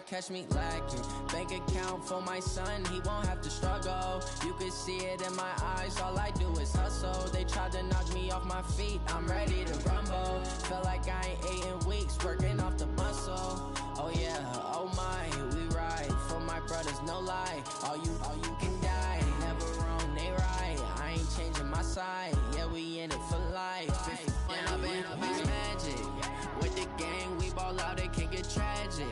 might catch me lacking. Bank account for my son, he won't have to struggle. You can see it in my eyes, all I do is hustle. They tried to knock me off my feet, I'm ready to rumble. Felt like I ain't ate in weeks, working off the muscle. Oh yeah, oh my, we ride for my brothers, no lie. All you can die, never wrong, they right. I ain't changing my side, yeah, we in it for life. When I've been magic, with the gang, we ball out, it can get tragic.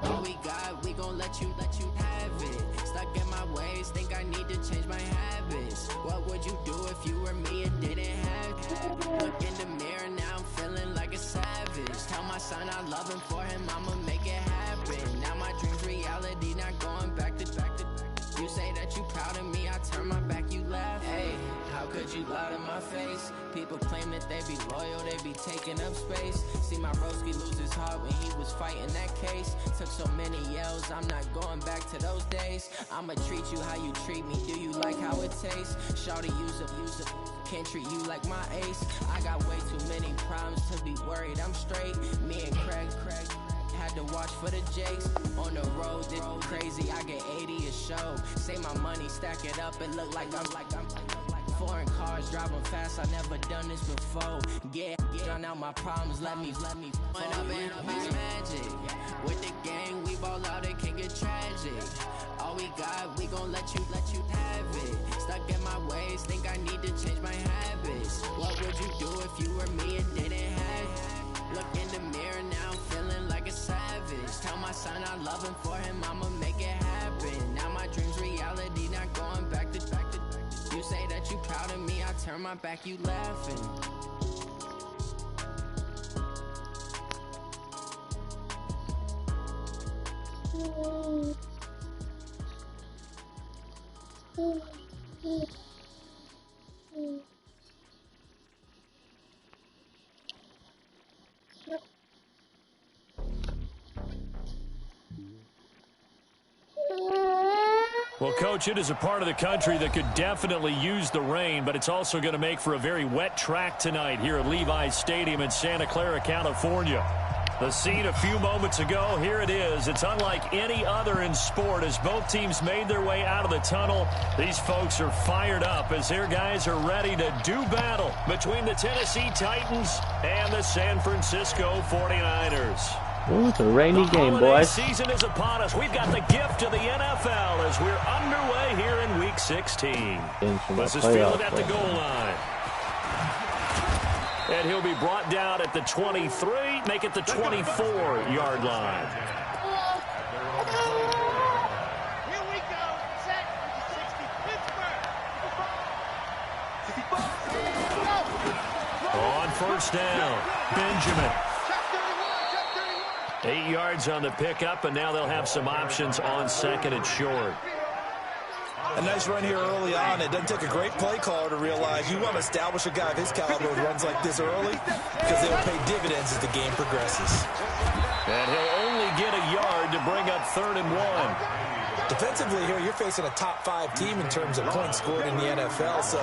All we got, we gon' let you have it. Stuck in my ways, think I need to change my habits. What would you do if you were me and didn't have it? Look in the mirror, now I'm feeling like a savage. Tell my son I love him, for him I'ma make it happen. Now my dream's reality, not going back to. You say that you proud of me, I turn my back, you laugh. Hey, how could you lie to my face? People claim that they be loyal, they be taking up space. See my broski lose his heart when he was fighting that case. Took so many yells, I'm not going back to those days. I'ma treat you how you treat me, do you like how it tastes? Shawty, use up, can't treat you like my ace. I got way too many problems to be worried, I'm straight. Me and Craig had to watch for the Jakes. On the road, it's crazy, I get 80 a show. Say my money, stack it up, it look like I'm foreign cars, driving fast, I never done this before. Yeah, drown out my problems, let me When I've been magic, with the gang, we ball out, it can get tragic. All we got, we gon' let you have it. Stuck in my ways, think I need to change my habits. What would you do if you were me and didn't have it? Look in the mirror, now I'm feeling like a savage. Tell my son I love him, for him I'ma make it happen. Now my dream's reality, not going back to. You say that you proud of me, I turn my back, you laughing. Well, Coach, it is a part of the country that could definitely use the rain, but it's also going to make for a very wet track tonight here at Levi's Stadium in Santa Clara, California. The scene a few moments ago, here it is. It's unlike any other in sport as both teams made their way out of the tunnel. These folks are fired up as their guys are ready to do battle between the Tennessee Titans and the San Francisco 49ers. Ooh, it's a rainy game, boys. The season is upon us. We've got the gift of the NFL as we're underway here in Week 16. This is fielded at the goal line. And he'll be brought down at the 23, make it the 24-yard line. Here we go. Set. 60, Pittsburgh. On first down, Benjamin. 8 yards on the pickup, and now they'll have some options on second and short. A nice run here early on. It doesn't take a great play caller to realize you want to establish a guy of his caliber with runs like this early because they'll pay dividends as the game progresses. And he'll only get a yard to bring up 3rd and 1. Defensively here, you're facing a top-5 team in terms of points scored in the NFL. So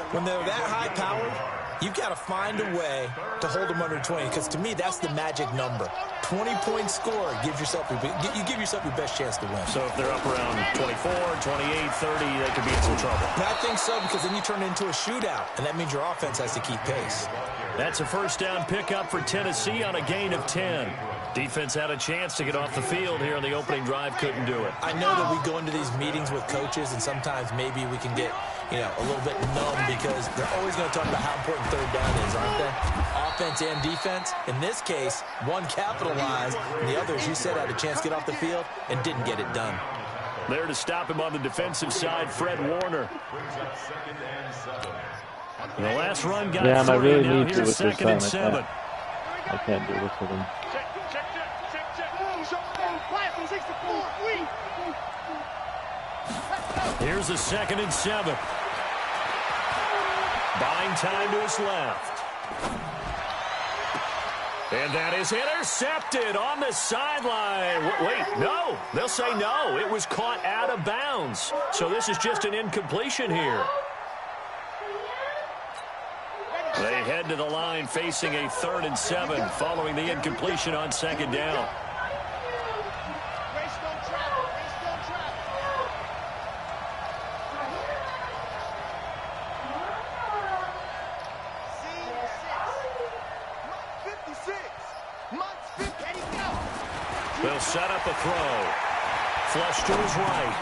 when they're that high-powered, you've got to find a way to hold them under 20 because to me, that's the magic number. 20-point score gives yourself you give yourself your best chance to win. So if they're up around 24, 28, 30, they could be in some trouble. And I think so because then you turn it into a shootout, and that means your offense has to keep pace. That's a first down pickup for Tennessee on a gain of 10. Defense had a chance to get off the field here on the opening drive, couldn't do it. I know that we go into these meetings with coaches, and sometimes maybe we can get, a little bit numb because they're always going to talk about how important third down is, aren't they? Offense and defense. In this case, one capitalized, and the other, as you said, had a chance to get off the field and didn't get it done. There to stop him on the defensive side, Fred Warner. The last run got I really now need to with this 2nd and 7. I can't do this with him. Here's a 2nd and 7. Buying time to his left. And that is intercepted on the sideline. Wait, no. They'll say no. It was caught out of bounds. So this is just an incompletion here. They head to the line facing a 3rd and 7 following the incompletion on 2nd down. They'll set up a throw. Flush to his right.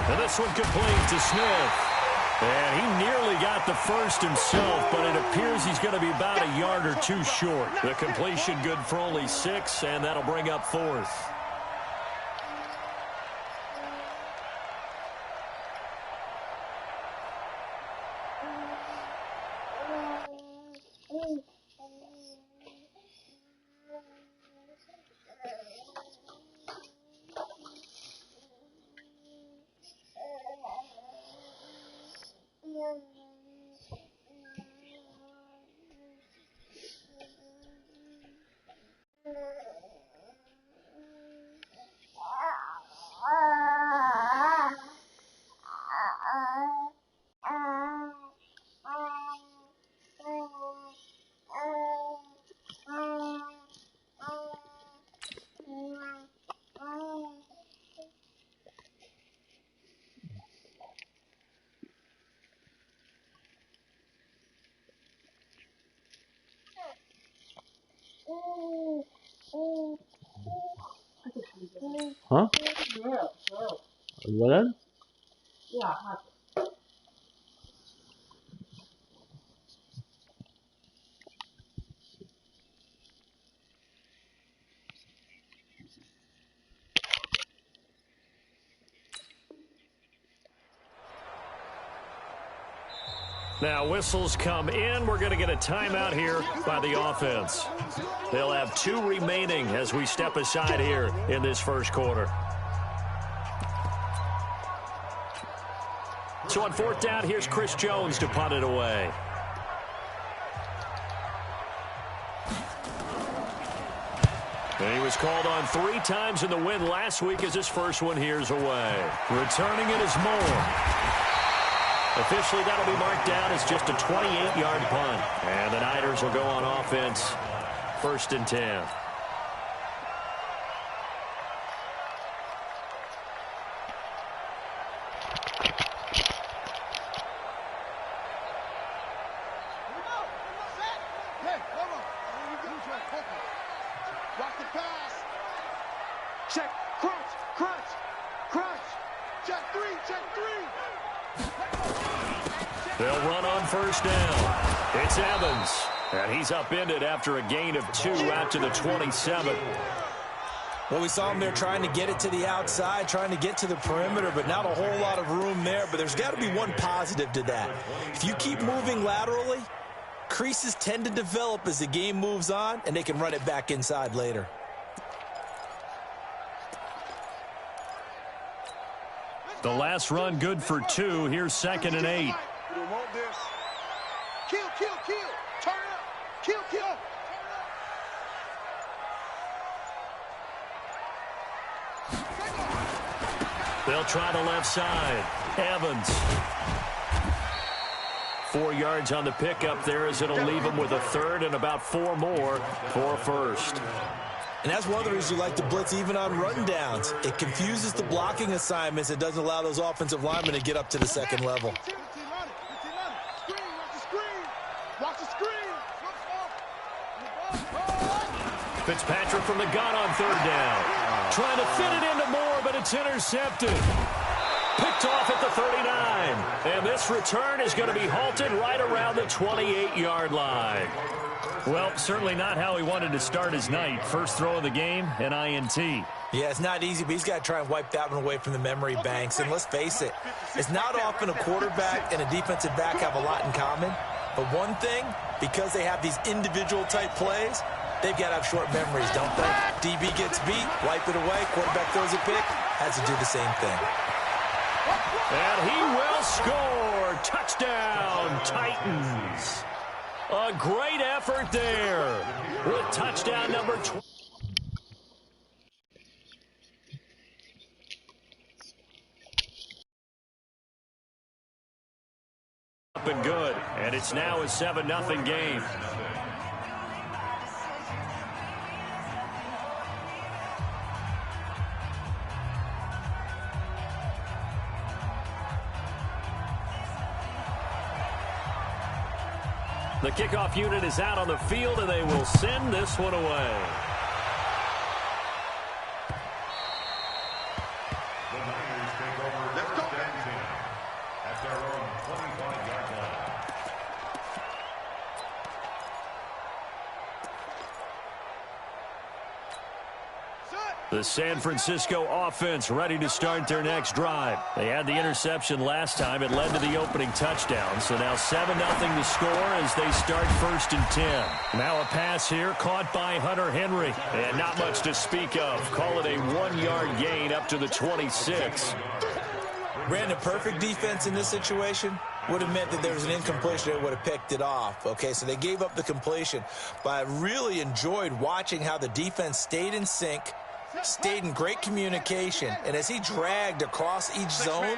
And this one complete to Smith. And he nearly got the first himself, but it appears he's going to be about a yard or two short. The completion good for only 6, and that'll bring up 4th. Huh? What? Now whistles come in. We're going to get a timeout here by the offense. They'll have 2 remaining as we step aside here in this first quarter. So on 4th down, here's Chris Jones to punt it away. And he was called on 3 times in the win last week as his first one here's away. Returning it is Moore. Officially, that'll be marked down as just a 28-yard punt. And the Niners will go on offense, 1st and 10. Check, crunch. Check 3. They'll run on 1st down. It's Evans. And he's upended after a gain of 2 out to the 27. Well, we saw him there trying to get it to the outside, trying to get to the perimeter, but not a whole lot of room there. But there's got to be one positive to that. If you keep moving laterally, creases tend to develop as the game moves on, and they can run it back inside later. The last run good for 2. Here's 2nd and 8. Kill. Turn up. Kill. They'll try the left side. Evans. 4 yards on the pickup there as it'll leave him with a 3rd and about 4 more for a 1st. And that's one of the reasons you like to blitz even on rundowns. It confuses the blocking assignments. It doesn't allow those offensive linemen to get up to the second level. Watch the screen. Fitzpatrick from the gun on 3rd down. Trying to fit it into Moore, but it's intercepted. Picked off at the 39. And this return is going to be halted right around the 28-yard line. Well, certainly not how he wanted to start his night. First throw of the game, an INT. Yeah, it's not easy, but he's got to try and wipe that one away from the memory banks. And let's face it, it's not often a quarterback and a defensive back have a lot in common. But one thing, because they have these individual type plays, they've got to have short memories, don't they? DB gets beat, wipe it away, quarterback throws a pick, has to do the same thing. And he will score. Touchdown, Titans. A great effort there with touchdown number 20. Up and good, and it's now a 7-0 game. The kickoff unit is out on the field, and they will send this one away. The San Francisco offense ready to start their next drive. They had the interception last time. It led to the opening touchdown. So now 7-0 to score as they start 1st and 10. Now a pass here caught by Hunter Henry. And not much to speak of. Call it a 1-yard gain up to the 26. Brandon, perfect defense in this situation would have meant that there was an incompletion that would have picked it off. Okay, so they gave up the completion. But I really enjoyed watching how the defense stayed in sync, stayed in great communication, and as he dragged across each zone,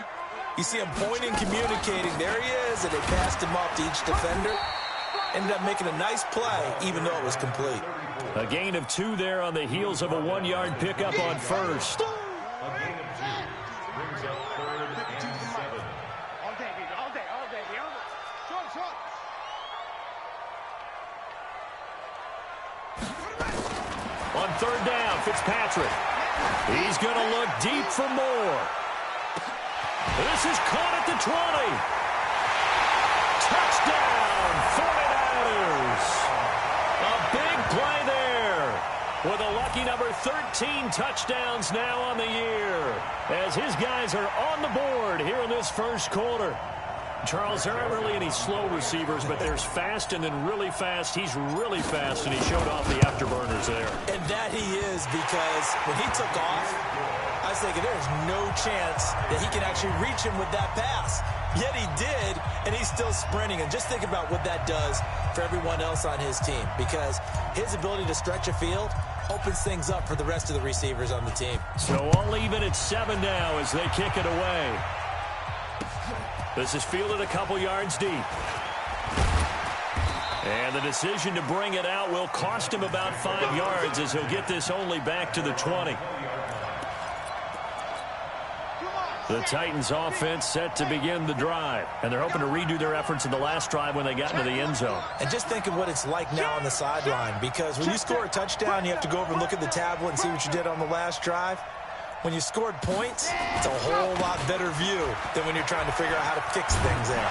you see him pointing, communicating. There he is, and they passed him off to each defender. Ended up making a nice play, even though it was complete. A gain of 2 there on the heels of a 1-yard pickup on first. On 3rd down, Fitzpatrick. He's going to look deep for more. This is caught at the 20. Touchdown, 49ers. A big play there with a lucky number 13 touchdowns now on the year as his guys are on the board here in this first quarter. Charles, there aren't really any slow receivers, but there's fast and then really fast. He's really fast, and he showed off the afterburners there. And that he is, because when he took off, I was thinking there's no chance that he can actually reach him with that pass. Yet he did, and he's still sprinting. And just think about what that does for everyone else on his team, because his ability to stretch a field opens things up for the rest of the receivers on the team. So all even at 7 now as they kick it away. This is fielded a couple yards deep. And the decision to bring it out will cost him about 5 yards as he'll get this only back to the 20. The Titans offense set to begin the drive. And they're hoping to redo their efforts in the last drive when they got into the end zone. And just think of what it's like now on the sideline, because when you score a touchdown, you have to go over and look at the tablet and see what you did on the last drive. When you scored points, it's a whole lot better view than when you're trying to figure out how to fix things there.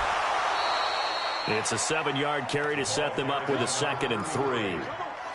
It's a 7-yard carry to set them up with a 2nd and 3.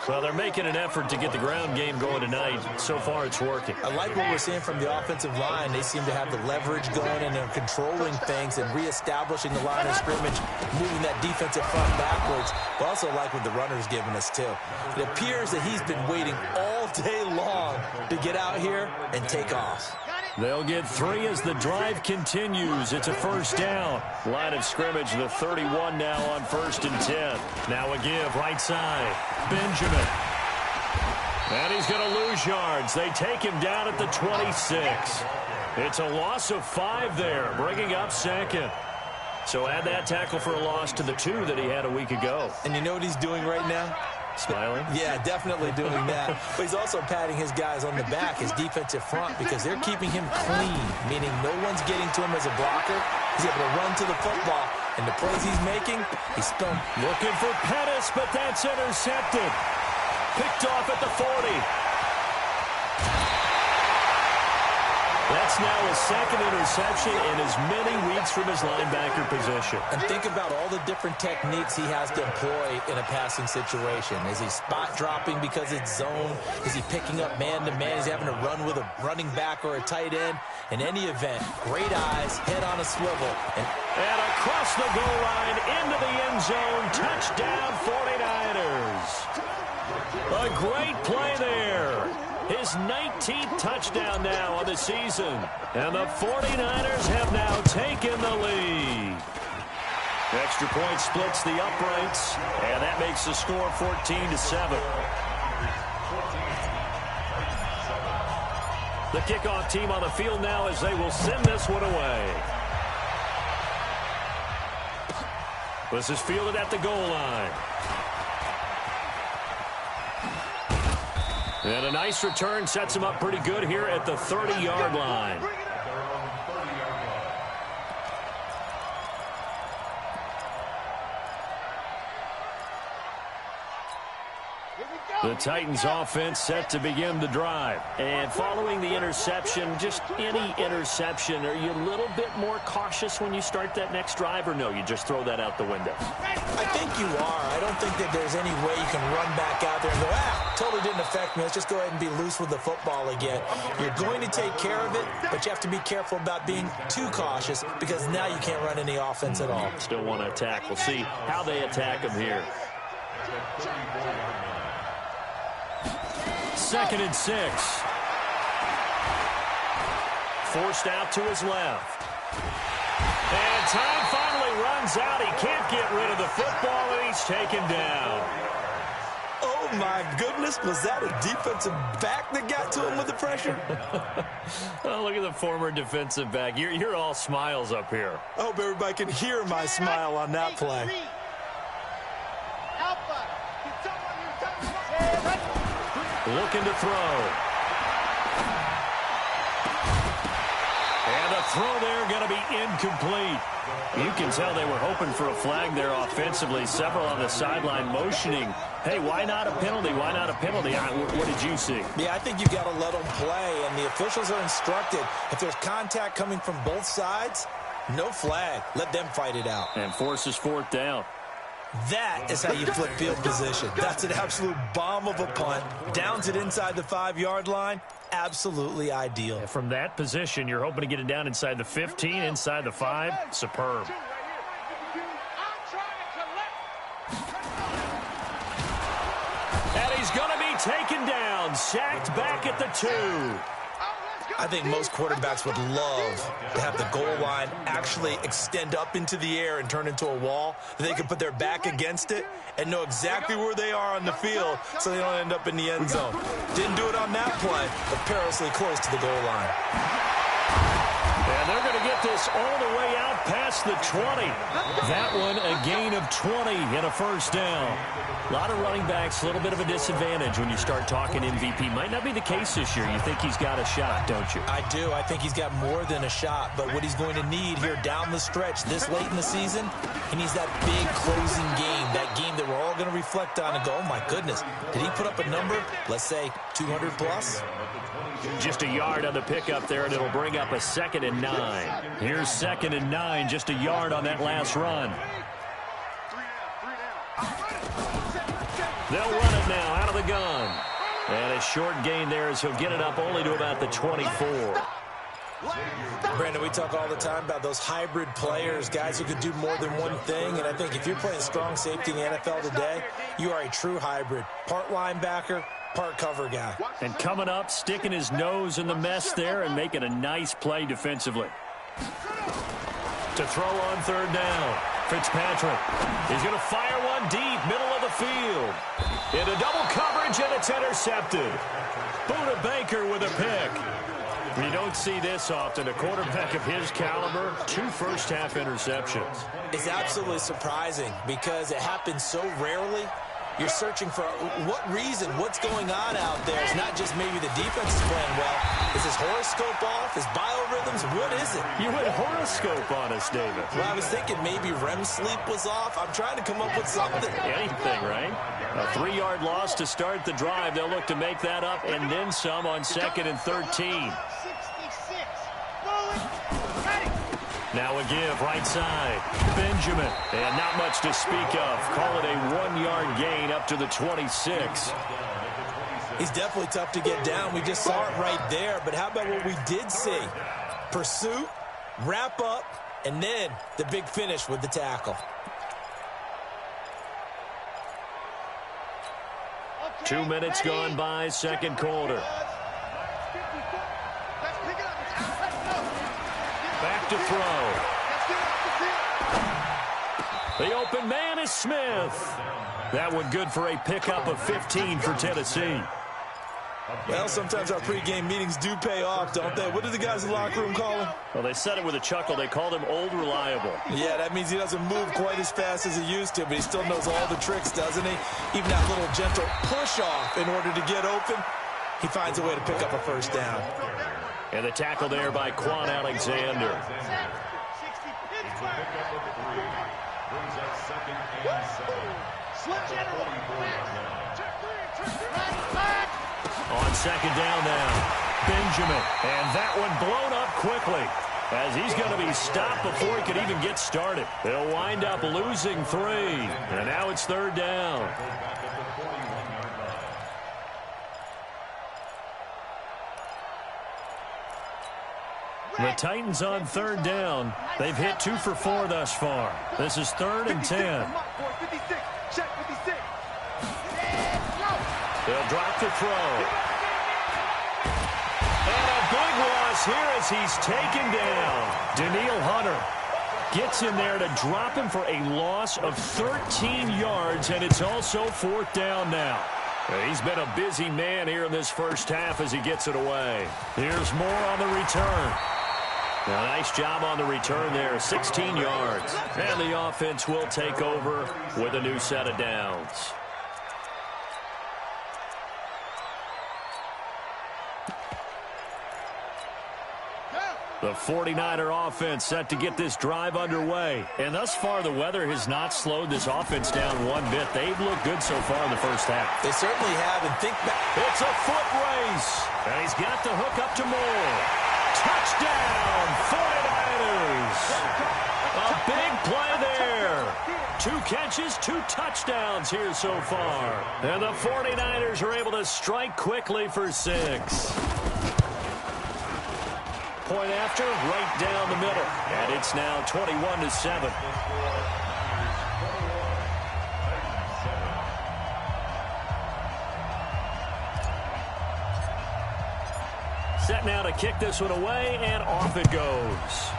Well, they're making an effort to get the ground game going tonight. So far, it's working. I like what we're seeing from the offensive line. They seem to have the leverage going, and they're controlling things and reestablishing the line of scrimmage, moving that defensive front backwards. But also like what the runner's giving us, too. It appears that he's been waiting all day long to get out here and take off. They'll get 3 as the drive continues. It's a 1st down. Line of scrimmage, the 31 now on 1st and 10. Now a give, right side. Benjamin. And he's going to lose yards. They take him down at the 26. It's a loss of 5 there, bringing up 2nd. So add that tackle for a loss to the 2 that he had a week ago. And you know what he's doing right now? Smiling? Yeah, definitely doing that. But he's also patting his guys on the back, his defensive front, because they're keeping him clean, meaning no one's getting to him as a blocker. He's able to run to the football, and the plays he's making, he's still looking for Pettis, but that's intercepted. Picked off at the 40. That's now his 2nd interception in as many weeks from his linebacker position. And think about all the different techniques he has to employ in a passing situation. Is he spot dropping because it's zone? Is he picking up man-to-man? Is he having to run with a running back or a tight end? In any event, great eyes, head on a swivel. And across the goal line, into the end zone, touchdown 49ers. A great play there. His 19th touchdown now on the season. And the 49ers have now taken the lead. Extra point splits the uprights, and that makes the score 14-7. The kickoff team on the field now as they will send this one away. This is fielded at the goal line. And a nice return sets him up pretty good here at the 30-yard line. The Titans offense set to begin the drive. And following the interception, just any interception, are you a little bit more cautious when you start that next drive, or no, you just throw that out the window? I think you are. I don't think that there's any way you can run back out there and go, totally didn't affect me. Let's just go ahead and be loose with the football again. You're going to take care of it, but you have to be careful about being too cautious because now you can't run any offense at all. Still want to attack. We'll see how they attack him here. 2nd and 6. Forced out to his left. And time finally runs out. He can't get rid of the football, and he's taken down. Oh, my goodness. Was that a defensive back that got to him with the pressure? Oh, look at the former defensive back. You're all smiles up here. I hope everybody can hear my smile on that play. Looking to throw. And the throw there going to be incomplete. You can tell they were hoping for a flag there offensively. Several on the sideline motioning, hey, why not a penalty? Why not a penalty? What did you see? Yeah, I think you got to let them play, and the officials are instructed. If there's contact coming from both sides, no flag. Let them fight it out. And forces 4th down. That is how you flip field position. That's an absolute bomb of a punt. Downs it inside the 5-yard line. Absolutely ideal. And from that position, you're hoping to get it down inside the 15, inside the 5. Superb. And he's going to be taken down. Sacked back at the 2. I think most quarterbacks would love to have the goal line actually extend up into the air and turn into a wall. They can put their back against it and know exactly where they are on the field so they don't end up in the end zone. Didn't do it on that play, but perilously close to the goal line. And they're going to get this all the way out past the 20. That one a gain of 20 and a 1st down. A lot of running backs, a little bit of a disadvantage when you start talking MVP. Might not be the case this year. You think he's got a shot, don't you? I do. I think he's got more than a shot. But what he's going to need here down the stretch this late in the season, he needs that big closing game, that game that we're all going to reflect on and go, oh, my goodness, did he put up a number, let's say 200 plus? Just a yard on the pickup there, and it'll bring up a 2nd and 9. Here's 2nd and 9, just a yard on that last run. They'll run it now out of the gun. And a short gain there as he'll get it up only to about the 24. Brandon, we talk all the time about those hybrid players, guys who could do more than one thing. And I think if you're playing strong safety in the NFL today, you are a true hybrid. Part linebacker, part cover guy. And coming up, sticking his nose in the mess there and making a nice play defensively. To throw on 3rd down. Fitzpatrick. He's going to fire one deep, middle of the field. Into double coverage, and it's intercepted. Buda Baker with a pick. You don't see this often. A quarterback of his caliber, 2 first-half interceptions. It's absolutely surprising because it happens so rarely. You're searching for what reason, what's going on out there. It's not just maybe the defense is playing well. Is his horoscope off? His biorhythms? What is it? You went horoscope on us, David. Well, I was thinking maybe REM sleep was off. I'm trying to come up with something. Anything, right? A 3-yard loss to start the drive. They'll look to make that up and then some on 2nd and 13. Now a give, right side. Benjamin. And not much to speak of. Call it a 1-yard gain up to the 26. He's definitely tough to get down. We just saw it right there. But how about what we did see? Pursuit, wrap up, and then the big finish with the tackle. 2 minutes gone by, 2nd quarter. Back to throw. The open man is Smith. That one good for a pickup of 15 for Tennessee. Well, sometimes our pregame meetings do pay off, don't they? What do the guys in the locker room call him? Well, they said it with a chuckle. They called him Old Reliable. Yeah, that means he doesn't move quite as fast as he used to, but he still knows all the tricks, doesn't he? Even that little gentle push-off in order to get open, he finds a way to pick up a 1st down. And the tackle there by Quan Alexander. On second down now, Benjamin. And that one blown up quickly, as he's going to be stopped before he could even get started. They'll wind up losing 3. And now it's third down. The Titans on third down. They've hit 2 for 4 thus far. This is 3rd and 10. They'll drop the throw. And a big loss here as he's taken down. Daniil Hunter gets in there to drop him for a loss of 13 yards, and it's also 4th down now. He's been a busy man here in this first half as he gets it away. Here's more on the return. A nice job on the return there, 16 yards. And the offense will take over with a new set of downs. The 49er offense set to get this drive underway. And thus far, the weather has not slowed this offense down one bit. They've looked good so far in the first half. They certainly have, and think back. It's a foot race. And he's got the hook up to Moore. Touchdown, 49ers. A big play there. 2 catches, 2 touchdowns here so far. And the 49ers are able to strike quickly for 6. Point after, right down the middle. And it's now 21-7. Set now to kick this one away, and off it goes.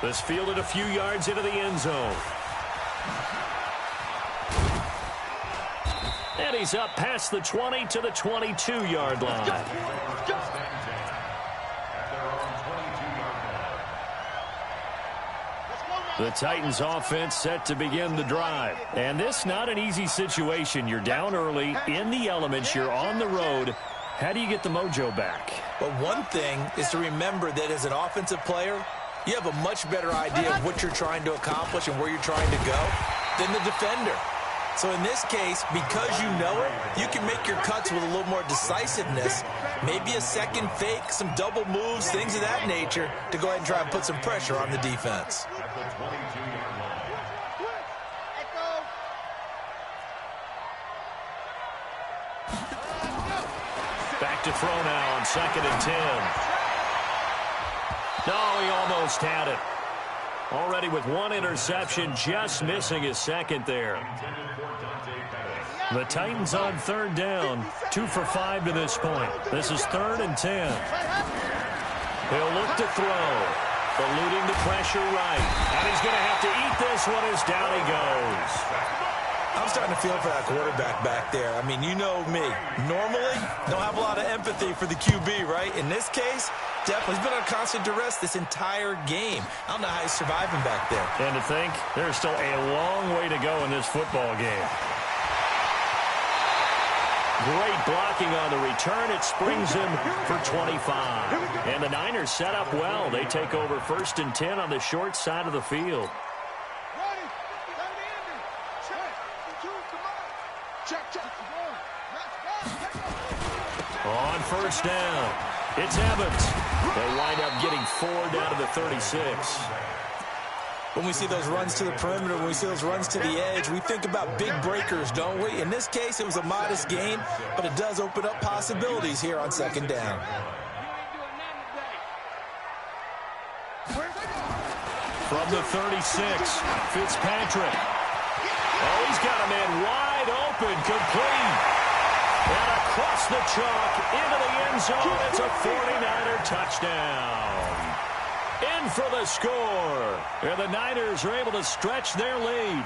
This fielded a few yards into the end zone. And he's up past the 20 to the 22-yard line. The Titans offense set to begin the drive. And this not an easy situation. You're down early, in the elements, you're on the road. How do you get the mojo back? Well, one thing is to remember that as an offensive player, you have a much better idea of what you're trying to accomplish and where you're trying to go than the defender. So in this case, because you know it, you can make your cuts with a little more decisiveness, maybe a second fake, some double moves, things of that nature, to go ahead and try and put some pressure on the defense. Back to throw now on 2nd and 10. No, he almost had it. Already with 1 interception, just missing his 2nd there. The Titans on 3rd down, 2 for 5 to this point. This is 3rd and 10. He'll look to throw, eluding the pressure right. And he's going to have to eat this one as down he goes. I'm starting to feel for that quarterback back there. I mean, you know me. Normally, don't have a lot of empathy for the QB, right? In this case, definitely. He's been on constant duress this entire game. I don't know how he's surviving back there. And to think, there's still a long way to go in this football game. Great blocking on the return. It springs him for 25. And the Niners set up well. They take over 1st and 10 on the short side of the field. On 1st down, it's Evans. They wind up getting 4 down to the 36. When we see those runs to the perimeter, when we see those runs to the edge, we think about big breakers, don't we? In this case, it was a modest gain, but it does open up possibilities here on 2nd down. From the 36, Fitzpatrick. Oh, he's got a man wide open, complete. And across the chalk, into the end zone, it's a 49er touchdown. In for the score. And the Niners are able to stretch their lead.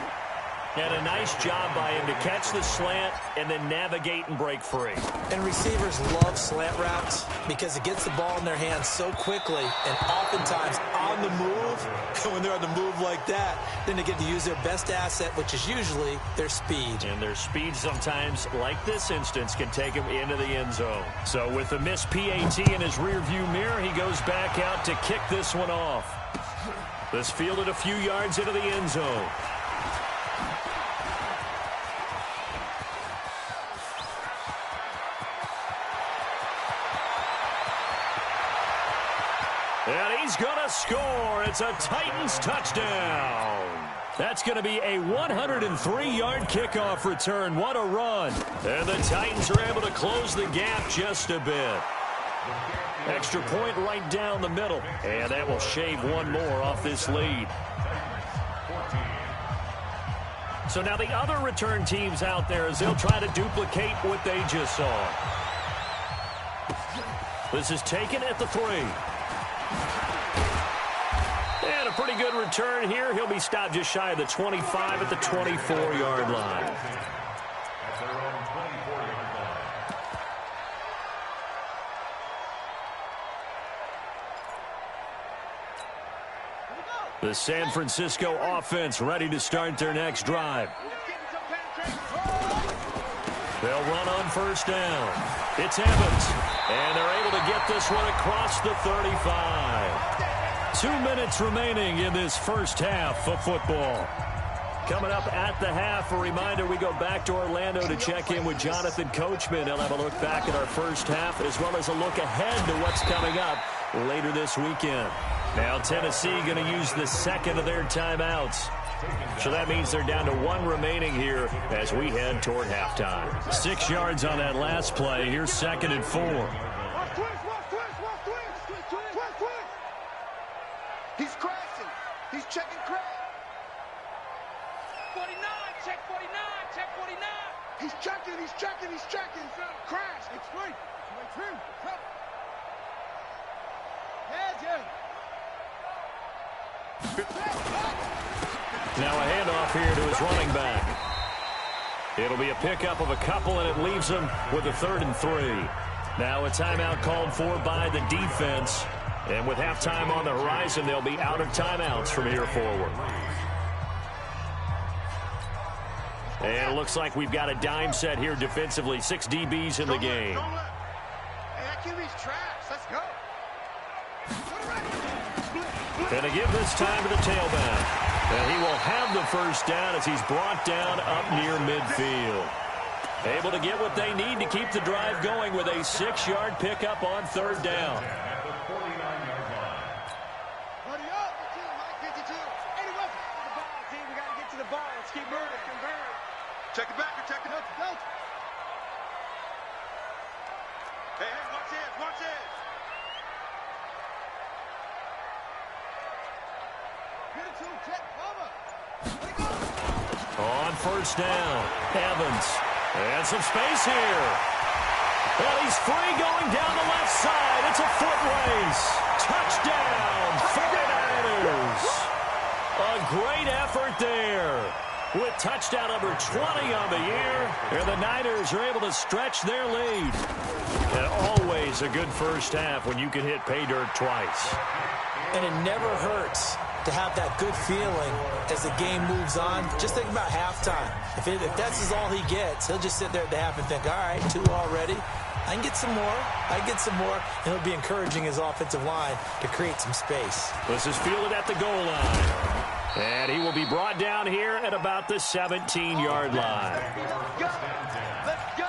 And a nice job by him to catch the slant and then navigate and break free. And receivers love slant routes because it gets the ball in their hands so quickly and oftentimes on the move. And when they're on the move like that, then they get to use their best asset, which is usually their speed. And their speed sometimes, like this instance, can take him into the end zone. So with the missed PAT in his rearview mirror, he goes back out to kick this one off. This fielded a few yards into the end zone. And he's going to score. It's a Titans touchdown. That's going to be a 103-yard kickoff return. What a run. And the Titans are able to close the gap just a bit. Extra point right down the middle. And that will shave one more off this lead. So now the other return teams out there as they'll try to duplicate what they just saw. This is taken at the 3. And a pretty good return here. He'll be stopped just shy of the 25 at the 24-yard line. The San Francisco offense ready to start their next drive. They'll run on first down. It's Evans. And they're able to get this one across the 35. 2 minutes remaining in this first half of football. Coming up at the half, a reminder, we go back to Orlando to check in with Jonathan Coachman. He'll have a look back at our first half as well as a look ahead to what's coming up later this weekend. Now Tennessee going to use the second of their timeouts. So that means they're down to 1 remaining here as we head toward halftime. 6 yards on that last play. Here's 2nd and 4. He's crashing. He's checking crash. 49, check 49, check 49. He's checking. Crash. It's free. Now a handoff here to his running back. It'll be a pickup of a couple, and it leaves him with a 3rd and 3. Now a timeout called for by the defense. And with halftime on the horizon, they'll be out of timeouts from here forward. And it looks like we've got a dime set here defensively. 6 DBs in the game. Hey, that QB's trash. Let's go. And to give this time to the tailback. And he will have the first down as he's brought down up near midfield. Able to get what they need to keep the drive going with a 6-yard pickup on 3rd down. Keep moving. Check it back. Check it up. Hey, watch this. On first down, Evans. And some space here. And he's free going down the left side. It's a foot race. Touchdown, 49ers. A great effort there. With touchdown number 20 on the year. And the Niners are able to stretch their lead. And always a good first half when you can hit pay dirt twice. And it never hurts to have that good feeling as the game moves on. Just think about halftime. If that's all he gets, he'll just sit there at the half and think, all right, 2 already. I can get some more. And he'll be encouraging his offensive line to create some space. This is fielded at the goal line. And he will be brought down here at about the 17-yard line. Let's go.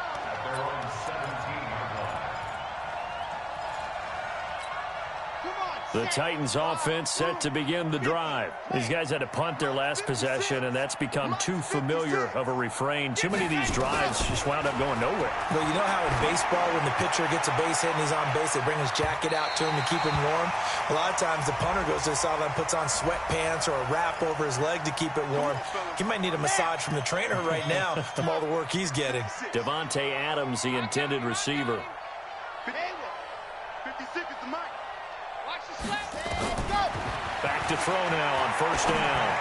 The Titans offense set to begin the drive. These guys had to punt their last possession, and that's become too familiar of a refrain. Too many of these drives just wound up going nowhere. Well, you know how in baseball when the pitcher gets a base hit and he's on base, they bring his jacket out to him to keep him warm? A lot of times the punter goes to the sideline, puts on sweatpants or a wrap over his leg to keep it warm. He might need a massage from the trainer right now from all the work he's getting. Devontae Adams, the intended receiver. 56 is the mic. Watch the slap. Back to throw now on first down.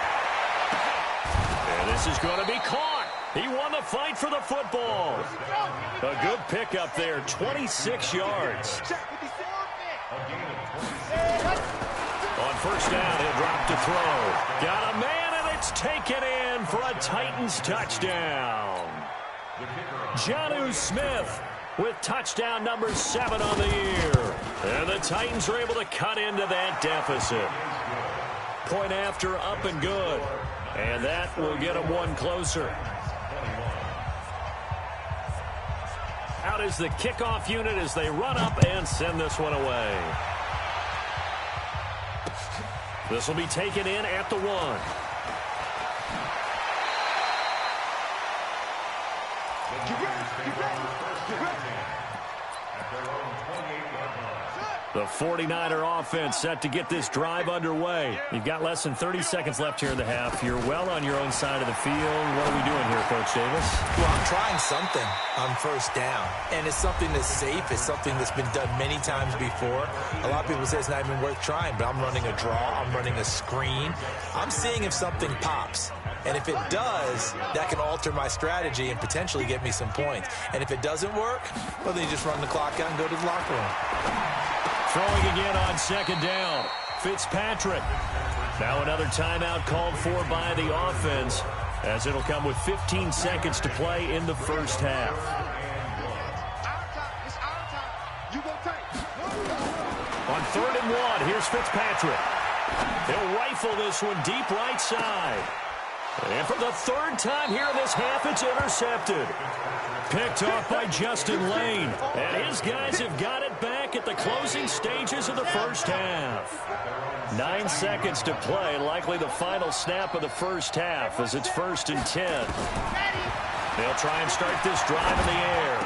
And this is going to be caught. He won the fight for the football. A good pickup there, 26 yards. On first down, he'll drop to throw. Got a man, and it's taken in for a Titans touchdown. Jonnu Smith with touchdown number 7 on the year. And the Titans are able to cut into that deficit. Point after, up and good. And that will get them one closer. Out is the kickoff unit as they run up and send this one away. This will be taken in at the 1. The 49er offense set to get this drive underway. You've got less than 30 seconds left here in the half. You're well on your own side of the field. What are we doing here, Coach Davis? Well, I'm trying something on first down, and it's something that's safe. It's something that's been done many times before. A lot of people say it's not even worth trying, but I'm running a draw. I'm running a screen. I'm seeing if something pops. And if it does, that can alter my strategy and potentially get me some points. And if it doesn't work, well, then you just run the clock out and go to the locker room. Throwing again on second down. Fitzpatrick. Now another timeout called for by the offense, as it'll come with 15 seconds to play in the first half. On 3rd and 1, here's Fitzpatrick. He'll rifle this one deep right side. And for the 3rd time here in this half, it's intercepted. Picked off by Justin Lane. And his guys have got it back at the closing stages of the first half. 9 seconds to play, likely the final snap of the first half as it's 1st and 10. They'll try and start this drive in the air.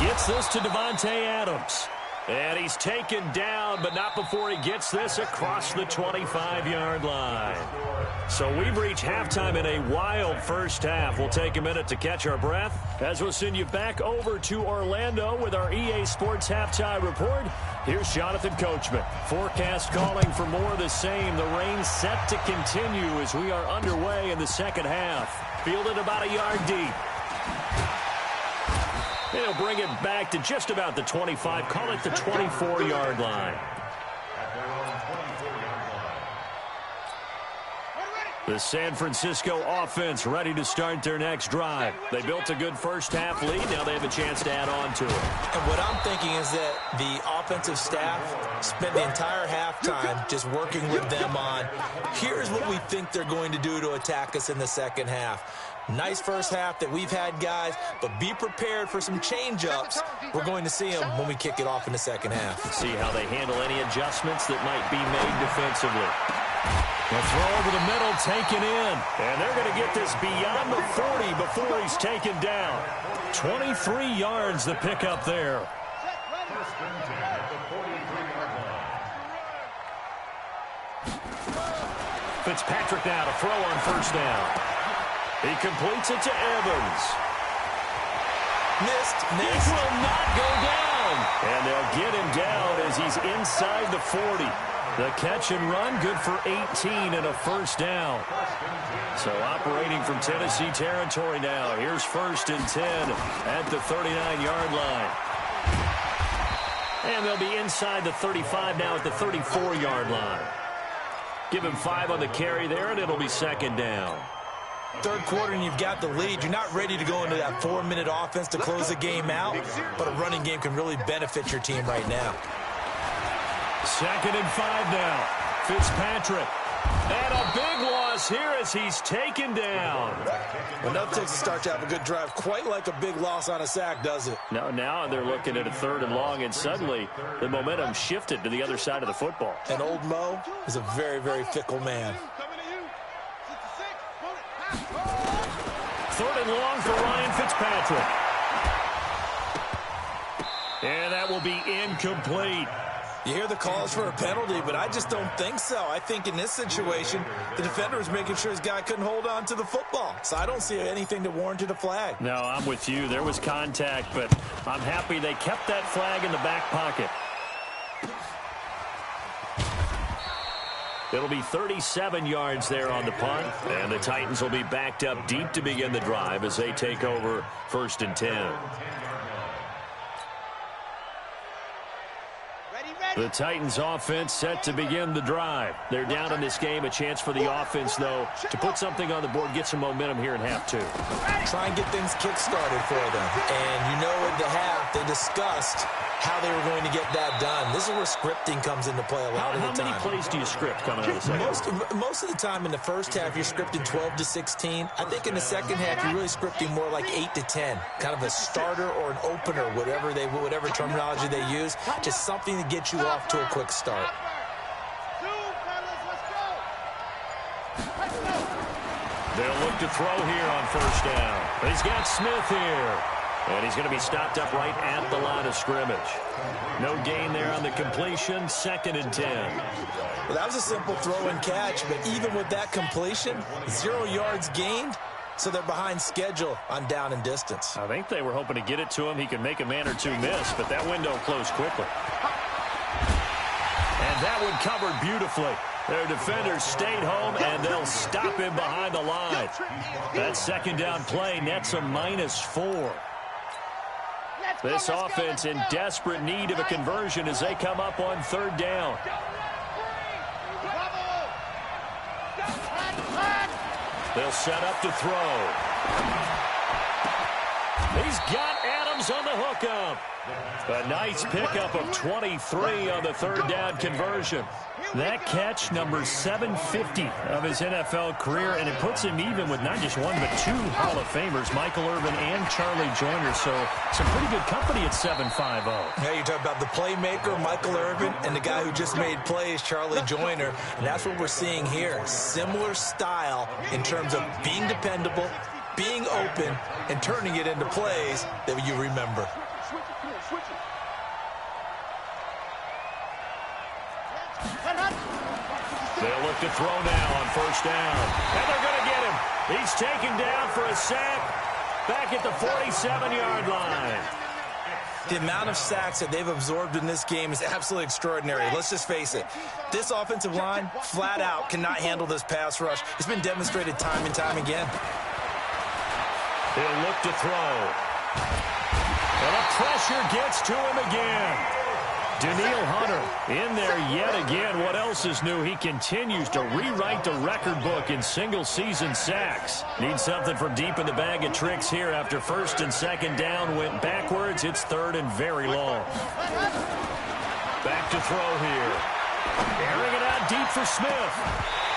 He gets this to Devontae Adams. And he's taken down, but not before he gets this across the 25-yard line. So we've reached halftime in a wild first half. We'll take a minute to catch our breath as we'll send you back over to Orlando with our EA Sports Halftime Report. Here's Jonathan Coachman. Forecast calling for more of the same. The rain set to continue as we are underway in the second half. Fielded about a yard deep. They'll bring it back to just about the 25, call it the 24-yard line. The San Francisco offense ready to start their next drive. They built a good first half lead. Now they have a chance to add on to it. And what I'm thinking is that the offensive staff spent the entire halftime just working with them on, here's what we think they're going to do to attack us in the second half. Nice first half that we've had, guys, but be prepared for some change-ups. We're going to see them when we kick it off in the second half. See how they handle any adjustments that might be made defensively. The throw over the middle, taken in. And they're going to get this beyond the 40 before he's taken down. 23 yards the pickup there. Fitzpatrick now to throw on first down. He completes it to Evans. Missed. This will not go down. And they'll get him down as he's inside the 40. The catch and run, good for 18 and a first down. So operating from Tennessee territory now. Here's 1st and 10 at the 39-yard line. And they'll be inside the 35 now at the 34-yard line. Give him 5 on the carry there, and it'll be 2nd down. Third quarter and you've got the lead. You're not ready to go into that 4-minute offense to close the game out, but a running game can really benefit your team right now. 2nd and 5 now. Fitzpatrick. And a big loss here as he's taken down. Well, nothing takes a start to have a good drive quite like a big loss on a sack, does it? No, now they're looking at a 3rd and long, and suddenly the momentum shifted to the other side of the football. And old Mo is a very, very fickle man. 3rd and long for Ryan Fitzpatrick. And that will be incomplete. You hear the calls for a penalty, but I just don't think so. I think in this situation, the defender was making sure his guy couldn't hold on to the football. So I don't see anything to warrant a flag. No, I'm with you. There was contact, but I'm happy they kept that flag in the back pocket. It'll be 37 yards there on the punt, and the Titans will be backed up deep to begin the drive as they take over 1st and 10. The Titans offense set to begin the drive. They're down in this game. A chance for the offense, though, to put something on the board, get some momentum here in half 2. Try and get things kick-started for them. And you know in the half, they discussed how they were going to get that done. This is where scripting comes into play a lot of the time. How many plays do you script coming out of the second? Most of the time in the first half, you're scripting 12 to 16. I think in the second half, you're really scripting more like 8 to 10. Kind of a starter or an opener, whatever terminology they use. Just something to get you off to a quick start. They'll look to throw here on first down. He's got Smith here. And he's going to be stopped up right at the line of scrimmage. No gain there on the completion. 2nd and 10. Well, that was a simple throw and catch, but even with that completion, 0 yards gained, so they're behind schedule on down and distance. I think they were hoping to get it to him. He could make a man or two miss, but that window closed quickly. And that one covered beautifully. Their defenders stayed home, and they'll stop him behind the line. That 2nd down play nets a -4. This offense in desperate need of a conversion as they come up on 3rd down. They'll set up to throw. He's got Adams on the hookup. A nice pickup of 23 on the 3rd down conversion. That catch, number 750 of his NFL career, and it puts him even with not just one but 2 Hall of Famers, Michael Irvin and Charlie Joyner. So some pretty good company at 750. Yeah, you're talking about the playmaker, Michael Irvin, and the guy who just made plays, Charlie Joyner. And that's what we're seeing here. Similar style in terms of being dependable, being open, and turning it into plays that you remember. They'll look to throw now on first down. And they're going to get him. He's taken down for a sack back at the 47-yard line. The amount of sacks that they've absorbed in this game is absolutely extraordinary. Let's just face it. This offensive line, flat out, cannot handle this pass rush. It's been demonstrated time and time again. He'll look to throw. And the pressure gets to him again. Daniil Hunter in there yet again. What else is new? He continues to rewrite the record book in single-season sacks. Needs something from deep in the bag of tricks here after 1st and 2nd down went backwards. It's 3rd and very long. Back to throw here. Airing it out deep for Smith.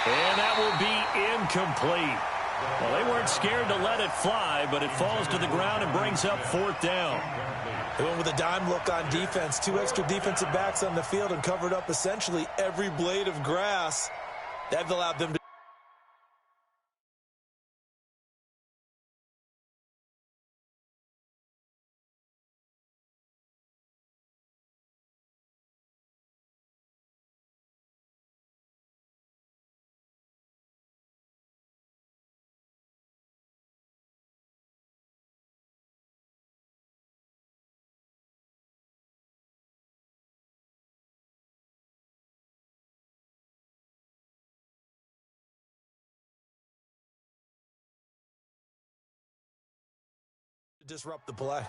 And that will be incomplete. Well, they weren't scared to let it fly, but it falls to the ground and brings up 4th down. They went with a dime look on defense. 2 extra defensive backs on the field and covered up essentially every blade of grass. That allowed them to disrupt the play.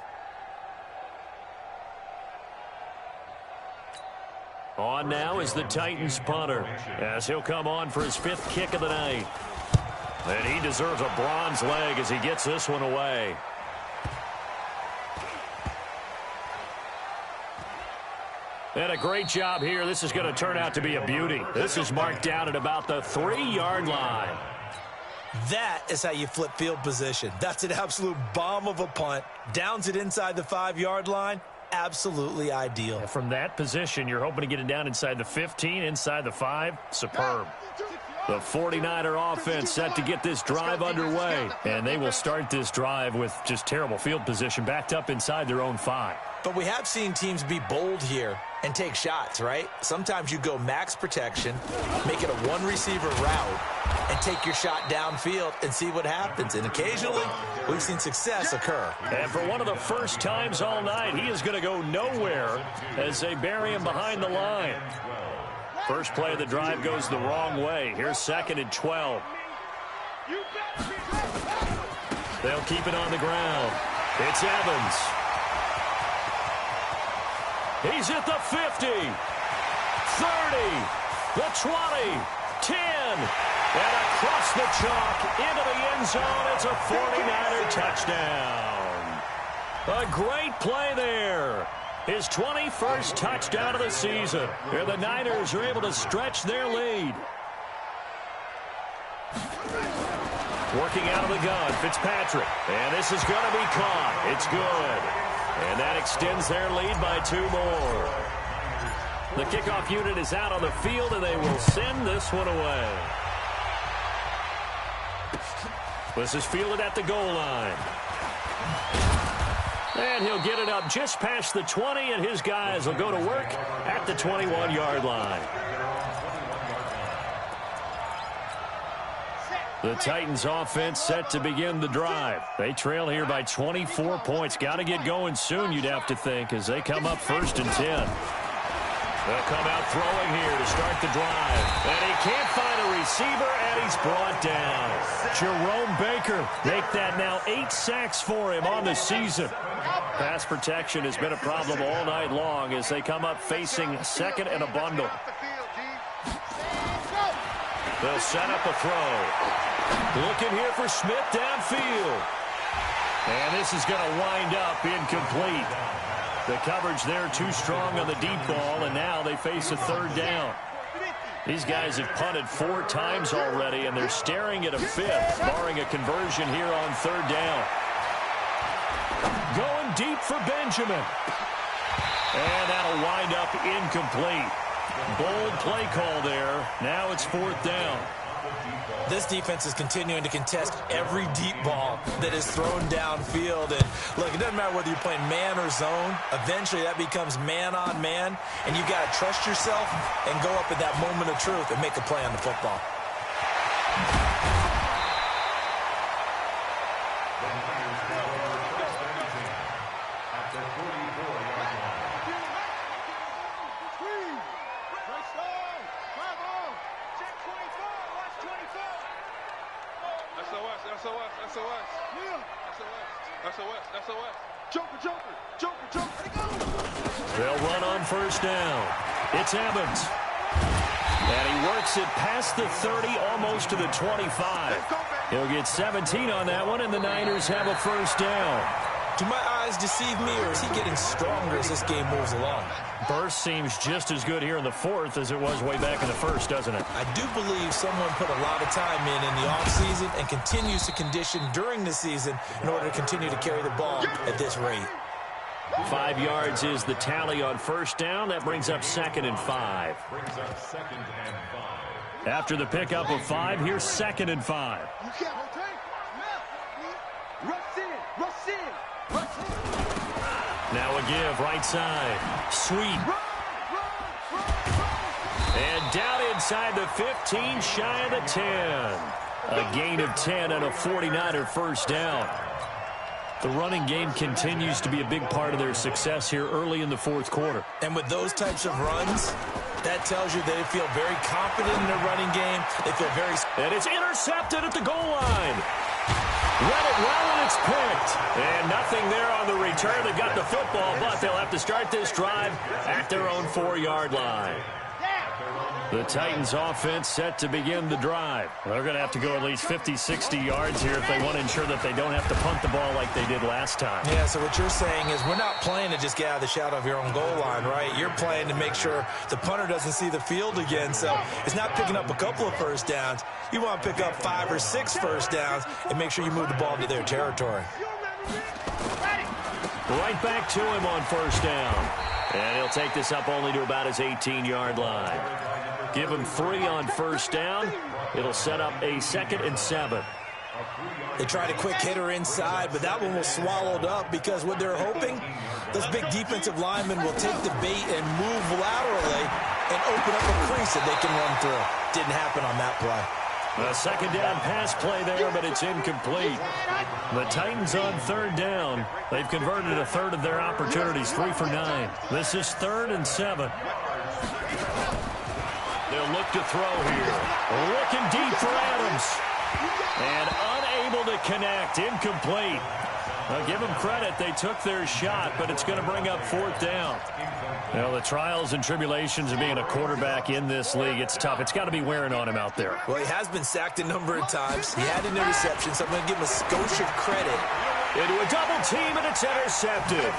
On now is the Titans punter, as he'll come on for his 5th kick of the night. And he deserves a bronze leg as he gets this one away. And a great job here. This is going to turn out to be a beauty. This is marked down at about the 3-yard line. That is how you flip field position. That's an absolute bomb of a punt. Downs it inside the 5-yard line. Absolutely ideal. And from that position, you're hoping to get it down inside the 15, inside the 5. Superb. The 49er offense set to get this drive underway. And they will start this drive with just terrible field position, backed up inside their own 5. But we have seen teams be bold here and take shots, right? Sometimes you go max protection, make it a 1-receiver route, and take your shot downfield and see what happens. And occasionally, we've seen success occur. And for one of the first times all night, he is going to go nowhere as they bury him behind the line. First play of the drive goes the wrong way. Here's 2nd and 12. They'll keep it on the ground. It's Evans. He's at the 50, 30, the 20, 10, and across the chalk into the end zone. It's a 49er touchdown. A great play there. His 21st touchdown of the season. And the Niners are able to stretch their lead. Working out of the gun, Fitzpatrick. And this is going to be caught. It's good. And that extends their lead by 2 more. The kickoff unit is out on the field, and they will send this one away. This is fielded at the goal line. And he'll get it up just past the 20, and his guys will go to work at the 21-yard line. The Titans offense set to begin the drive. They trail here by 24 points. Got to get going soon, you'd have to think, as they come up 1st and 10. They'll come out throwing here to start the drive. And he can't find a receiver, and he's brought down. Jerome Baker make that now 8 sacks for him on the season. Pass protection has been a problem all night long as they come up facing second and a bundle. They'll set up a throw. Looking here for Smith downfield. And this is going to wind up incomplete. The coverage there too strong on the deep ball, and now they face a 3rd down. These guys have punted 4 times already, and they're staring at a 5th, barring a conversion here on 3rd down. Going deep for Benjamin. And that'll wind up incomplete. Bold play call there. Now it's 4th down. This defense is continuing to contest every deep ball that is thrown downfield. And look, it doesn't matter whether you're playing man or zone. Eventually that becomes man on man, and you got to trust yourself and go up at that moment of truth and make a play on the football. They'll run on 1st down. It's Evans. And he works it past the 30, almost to the 25. He'll get 17 on that one, and the Niners have a 1st down. Do my eyes deceive me, or is he getting stronger as this game moves along? Burst seems just as good here in the 4th as it was way back in the 1st, doesn't it? I do believe someone put a lot of time in the offseason and continues to condition during the season in order to continue to carry the ball at this rate. 5 yards is the tally on 1st down. That brings up 2nd and 5. After the pickup of 5, here's 2nd and 5. Now a give, right side. Sweet. And down inside the 15, shy of the 10. A gain of 10 and a 49er 1st down. The running game continues to be a big part of their success here early in the 4th quarter. And with those types of runs, that tells you they feel very confident in their running game. They feel very... And it's intercepted at the goal line. Read it well, and it's picked. And nothing there on the return. They got the football, but they'll have to start this drive at their own 4-yard line. The Titans offense set to begin the drive. They're going to have to go at least 50, 60 yards here if they want to ensure that they don't have to punt the ball like they did last time. Yeah, so what you're saying is we're not playing to just get out of the shadow of your own goal line, right? You're playing to make sure the punter doesn't see the field again. So it's not picking up a couple of 1st downs. You want to pick up 5 or 6 1st downs and make sure you move the ball into their territory. Right back to him on 1st down. And he'll take this up only to about his 18-yard line. Give him 3 on 1st down. It'll set up a 2nd and 7. They tried a quick hitter inside, but that one was swallowed up because what they're hoping, those big defensive linemen will take the bait and move laterally and open up a crease that they can run through. Didn't happen on that play. A 2nd down pass play there, but it's incomplete. The Titans on 3rd down. They've converted a 1/3 of their opportunities, 3 for 9. This is 3rd and 7. They'll look to throw here. Looking deep for Adams. And unable to connect. Incomplete. I'll give them credit. They took their shot, but it's going to bring up 4th down. Well, the trials and tribulations of being a quarterback in this league, it's tough. It's got to be wearing on him out there. Well, he has been sacked a number of times. He had an interception, so I'm going to give him a skosh of credit. Into a double team, and it's intercepted.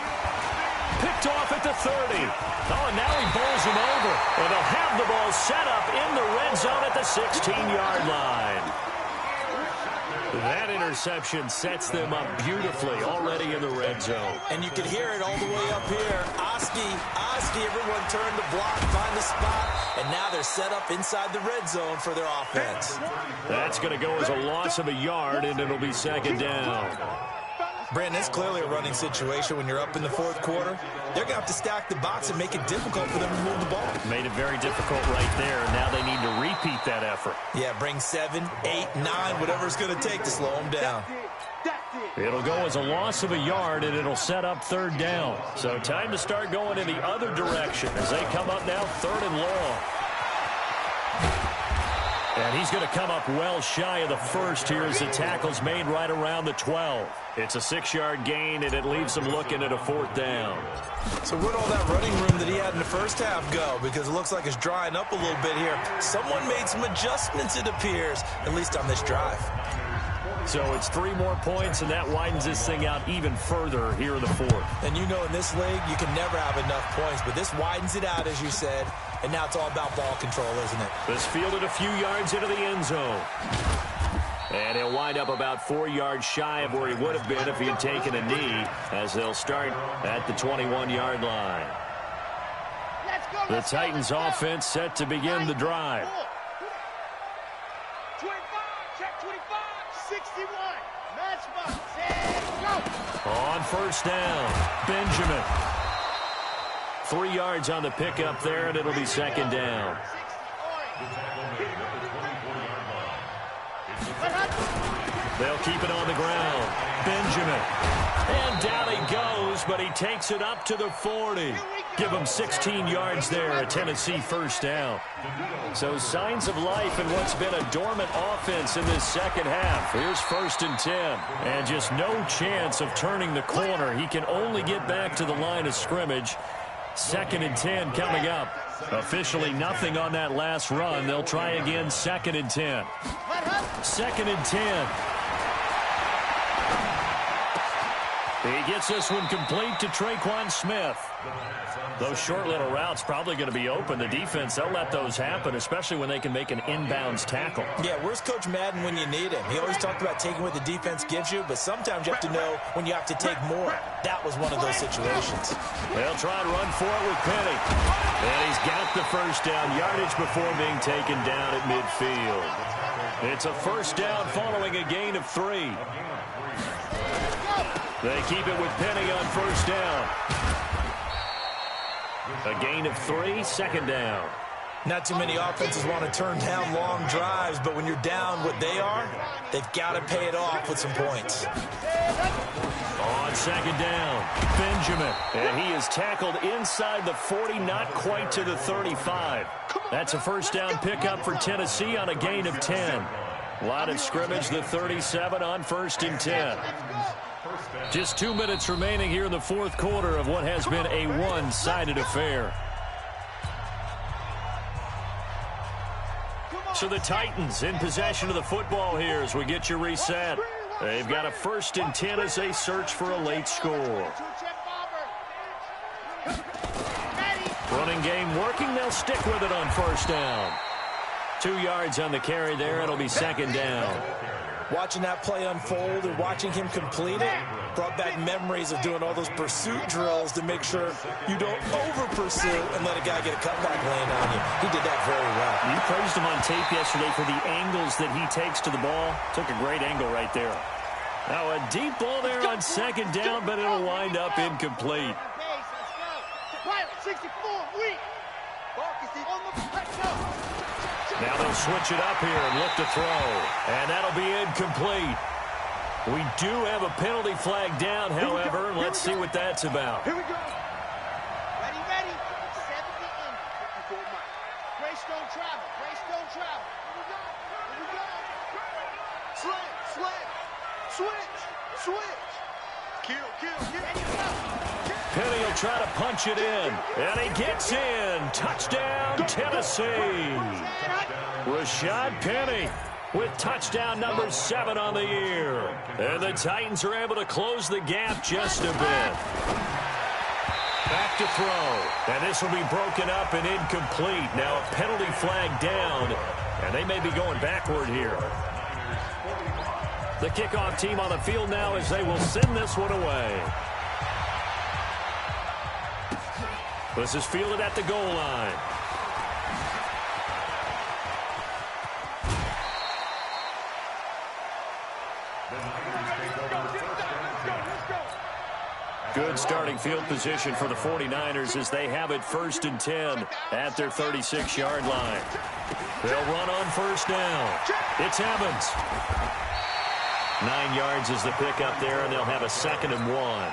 Picked off at the 30. Oh, and now he bowls him over. And they'll have the ball set up in the red zone at the 16-yard line. That interception sets them up beautifully already in the red zone. And you can hear it all the way up here. Oski, everyone turned to block, find the spot, and now they're set up inside the red zone for their offense. That's going to go as a loss of a yard, and it'll be second down. Brandon, it's clearly a running situation when you're up in the fourth quarter. They're going to have to stack the box and make it difficult for them to move the ball. Made it very difficult right there. Now they need to repeat that effort. Yeah, bring 7, 8, 9, whatever it's going to take to slow them down. It'll go as a loss of a yard, and it'll set up third down. So time to start going in the other direction as they come up now third and long. And he's going to come up well shy of the first here as the tackle's made right around the 12. It's a 6-yard gain, and it leaves him looking at a fourth down. So where'd all that running room that he had in the first half go? Because it looks like it's drying up a little bit here. Someone made some adjustments, it appears, at least on this drive. So it's 3 more points, and that widens this thing out even further here in the fourth. And you know in this league, you can never have enough points, but this widens it out, as you said. And now it's all about ball control, isn't it? This fielded a few yards into the end zone. And he'll wind up about 4 yards shy of where he would have been if he had taken a knee, as they'll start at the 21-yard line. The Titans offense set to begin the drive. 25, check 25, 61, matchbox, and go. On first down, Benjamin. 3 yards on the pickup there, and it'll be second down. They'll keep it on the ground. Benjamin. And down he goes, but he takes it up to the 40. Give him 16 yards there, a Tennessee first down. So signs of life in what's been a dormant offense in this second half. Here's first and 10. And just no chance of turning the corner. He can only get back to the line of scrimmage. Second and 10 coming up. Officially nothing on that last run. They'll try again second and 10. Second and 10. He gets this one complete to Traquan Smith. Those short little routes probably going to be open. The defense, they'll let those happen, especially when they can make an inbounds tackle. Yeah, where's Coach Madden when you need him? He always talked about taking what the defense gives you, but sometimes you have to know when you have to take more. That was one of those situations. They'll try and run for it with Penny. And he's got the first down yardage before being taken down at midfield. It's a first down following a gain of 3. They keep it with Penny on first down. A gain of 3, second down. Not too many offenses want to turn down long drives, but when you're down what they are, they've got to pay it off with some points. On second down, Benjamin. And he is tackled inside the 40, not quite to the 35. That's a first down pickup for Tennessee on a gain of 10. Line of scrimmage, the 37 on first and 10. Just 2 minutes remaining here in the fourth quarter of what has been a one-sided affair. So the Titans in possession of the football here as we get you reset. They've got a first and 10 as they search for a late score. Running game working. They'll stick with it on first down. 2 yards on the carry there. It'll be second down. Watching that play unfold and watching him complete it brought back memories of doing all those pursuit drills to make sure you don't over-pursue and let a guy get a cutback laying on you. He did that very well. You praised him on tape yesterday for the angles that he takes to the ball. Took a great angle right there. Now a deep ball there on second down, but it'll wind up incomplete. Now they'll switch it up here and look to throw. And that'll be incomplete. We do have a penalty flag down, however. Let's see what that's about. Here we go. Ready, ready. 70 in. 54 miles. Grace don't travel. Grace don't travel. Here we go. Here we go. Slant, slant. Switch, switch. Kill, kill, kill. Penny will try to punch it in. And he gets in. Touchdown, Tennessee. Rashad Penny with touchdown number 7 on the year. And the Titans are able to close the gap just a bit. Back to throw. And this will be broken up and incomplete. Now a penalty flag down. And they may be going backward here. The kickoff team on the field now as they will send this one away. This is fielded at the goal line. Good starting field position for the 49ers as they have it 1st and 10 at their 36-yard line. They'll run on 1st down. It's Evans. 9 yards is the pickup there, and they'll have a 2nd and 1.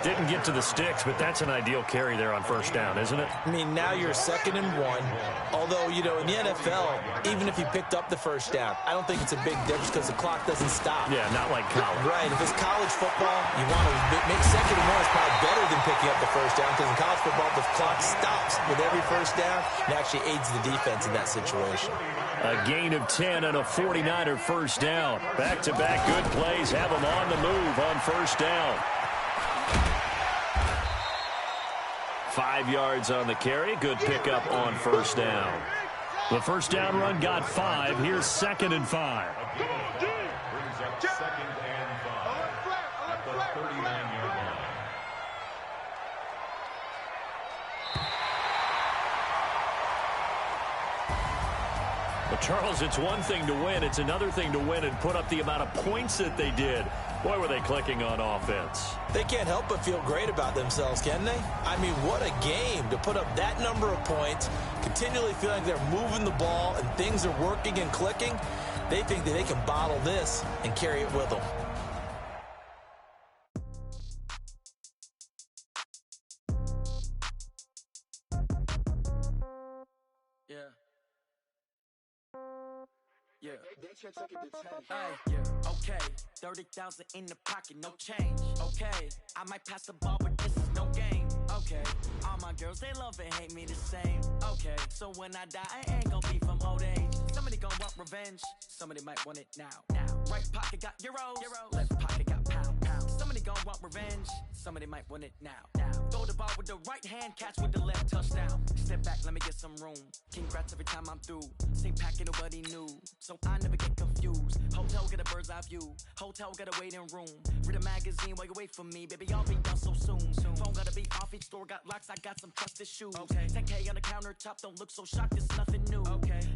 Didn't get to the sticks, but that's an ideal carry there on 1st down, isn't it? I mean, now you're 2nd and 1. Although, you know, in the NFL, even if you picked up the 1st down, I don't think it's a big difference because the clock doesn't stop. Yeah, not like college. Right. If it's college football, you want to make 2nd and 1 is probably better than picking up the 1st down because in college football, the clock stops with every 1st down and actually aids the defense in that situation. A gain of 10 and a 49er 1st down. Back-to-back good plays have them on the move on 1st down. 5 yards on the carry. Good pickup on 1st down. The 1st down run got 5. Here's 2nd and 5. Well, Charles, it's one thing to win. It's another thing to win and put up the amount of points that they did. Boy, were they clicking on offense. They can't help but feel great about themselves, can they? I mean, what a game to put up that number of points, continually feeling like they're moving the ball and things are working and clicking. They think that they can bottle this and carry it with them. Okay, 30,000 in the pocket, no change. Okay, I might pass the ball, but this is no game. Okay, all my girls, they love and hate me the same. Okay, so when I die, I ain't gonna be from old age. Somebody gonna want revenge, somebody might want it now. Right pocket got euros, left pocket got pound. Somebody gonna want revenge, somebody might want it now. Throw the ball with the right hand, catch with the left, touchdown. Step back, let me get some room. Congrats every time I'm through. Same packet, nobody knew, so I never get confused. Hotel get a bird's eye view. Hotel got a waiting room. Read a magazine while you wait for me, baby. I'll be done so soon. Phone gotta be off. Each store got locks. I got some trusted shoes. 10K on the countertop. Don't look so shocked. It's nothing new.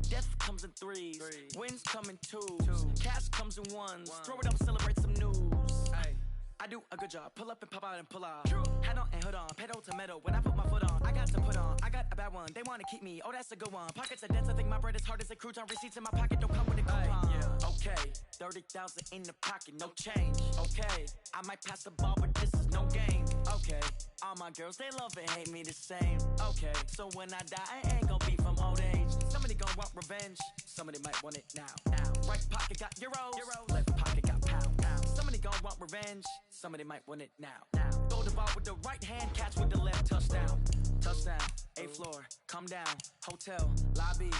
Death comes in threes. Wins come in twos. Cash comes in ones. Throw it up, celebrate some news. I do a good job. Pull up and pop out and pull out. Head on and hood on. Pedal to metal. When I put my foot on, I got to put on. I got a bad one. They want to keep me. Oh, that's a good one. Pockets are dense. I think my bread is hard as a crouton. Receipts in my pocket don't come with a coupon. Okay, 30,000 in the pocket, no change. Okay, I might pass the ball, but this is no game. Okay, all my girls, they love and hate me the same. Okay, so when I die, I ain't gonna be from old age. Somebody gonna want revenge. Somebody might want it now. Right pocket got euros. Left pocket got pound. Somebody gonna want revenge. Somebody might want it now. Throw the ball with the right hand, catch with the left, touchdown. Touchdown, 8th floor, come down. Hotel, lobby.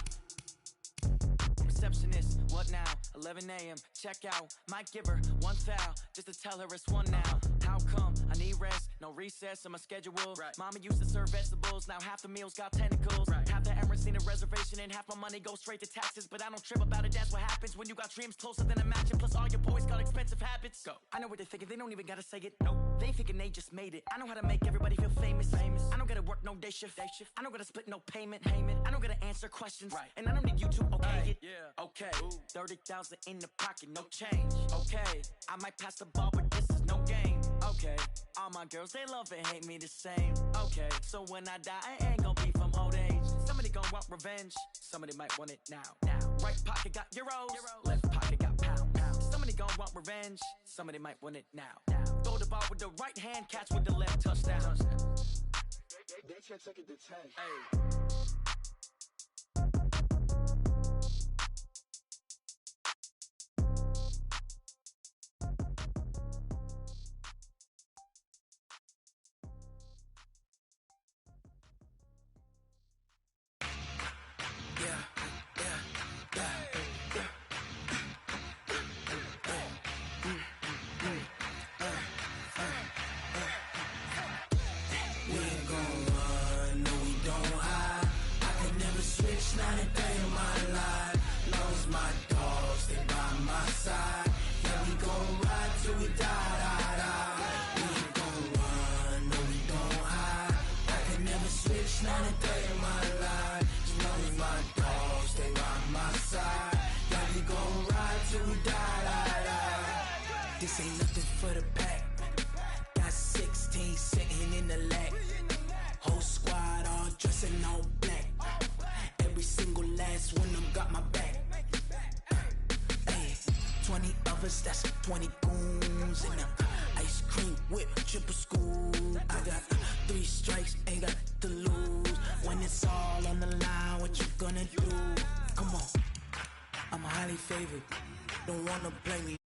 Receptionist, what now? 11 a.m. Check out. Might give her one foul just to tell her it's one now. How come? I need rest, no recess in my schedule. Mama used to serve vegetables, now half the meals got tentacles. Half the Emirates need a reservation and half my money goes straight to taxes. But I don't trip about it, that's what happens when you got dreams closer than a match. And plus all your boys got expensive habits. Go. I know what they're thinking, they don't even gotta say it. Nope. They ain't thinking they just made it. I know how to make everybody feel famous. I don't gotta work no day shift. I don't gotta split no payment. I don't gotta answer questions. And I don't need you to okay it. Okay, 30,000 in the pocket, no change. Okay, I might pass the ball, but this is no game. Okay, all my girls, they love and hate me the same. Okay, so when I die, I ain't gonna be from old age. Somebody gonna want revenge, somebody might want it now. Right pocket got euros, left pocket got pound. Somebody gonna want revenge, somebody might want it now. Throw the ball with the right hand, catch with the left, touchdown. They can't take it to 10. We ain't gon' run, no we don't hide. This ain't nothing for the pack. Got 16 sitting in the lap. Whole squad all dressing all black. Every single last one of them got my back. Hey, 20 of us, that's 20 goons. And ice cream whip, triple school. I got 3 strikes, ain't got to lose. When it's all on the line, what you gonna do? Come on, I'm highly favored. Don't wanna blame me.